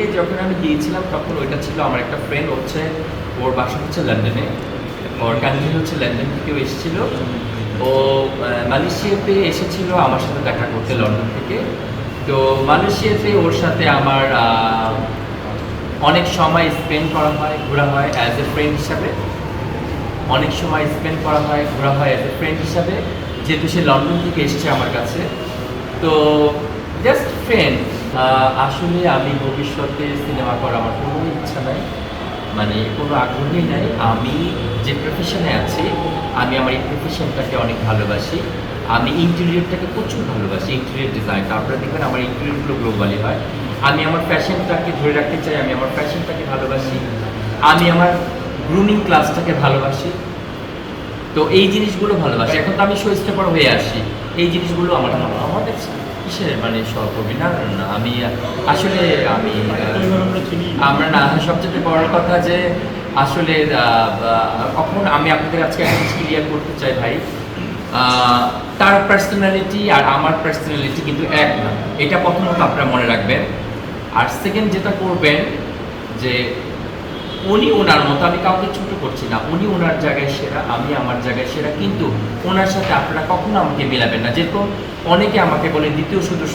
মালয়েশিয়াতে যখন আমি গিয়েছিলাম তখন ওইটা ছিল আমার একটা ফ্রেন্ড হচ্ছে, ওর বাসা হচ্ছে লন্ডনে, ওর কান্ট্রি হচ্ছে লন্ডন থেকেও এসেছিল। ও মালয়েশিয়াতে এসেছিল আমার সাথে দেখা করতে লন্ডন থেকে। তো মালয়েশিয়াতে ওর সাথে আমার অনেক সময় স্পেন্ড করা হয়, ঘোরা হয় অ্যাজ এ ফ্রেন্ড হিসাবে। অনেক সময় স্পেন্ড করা হয়, ঘোরা হয় অ্যাজ এ ফ্রেন্ড হিসাবে, যেহেতু সে লন্ডন থেকে এসেছে আমার কাছে। তো জাস্ট ফ্রেন্ড। আসলে আমি ভবিষ্যতে সিনেমা করার আমার কোনো ইচ্ছা নাই, মানে কোনো আগ্রহই নাই। আমি যে প্রফেশনে আছি, আমি আমার এই প্রফেশনটাকে অনেক ভালোবাসি। আমি ইন্টেরিয়রটাকে প্রচুর ভালোবাসি, ইন্টেরিয়র ডিজাইন। তারপরে দেখবেন আমার ইন্টেরিয়রগুলো গ্লোবালি হয়। আমি আমার ফ্যাশনটাকে ধরে রাখতে চাই, আমি আমার ফ্যাশনটাকে ভালোবাসি, আমি আমার গ্রুমিং ক্লাসটাকে ভালোবাসি। তো এই জিনিসগুলো ভালোবাসি। এখন তো আমি শোস্টেপার হয়ে আসি, এই জিনিসগুলো আমার আমাদের কিসের মানে সহকর্মী না না, না, আমি আসলে আমি আমরা না, সবচেয়ে বড় কথা যে আসলে কখন আমি আপনাদের আজকে একটা জিনিস ক্লিয়ার করতে চাই ভাই, তার পার্সোনালিটি আর আমার পার্সোনালিটি কিন্তু এক না, এটা প্রথমত আপনারা মনে রাখবেন। আর সেকেন্ড যেটা করবেন যে উনি ওনার মতো, আমি কাউকে ছোট করছি না, উনি ওনার জায়গায় সেরা, আমি আমার জায়গায় সেরা, কিন্তু ওনার সাথে আপনারা কখনো আমাকে মেলাবেন না। যেরকম অনেকে আমাকে বলে দ্বিতীয় সদস্য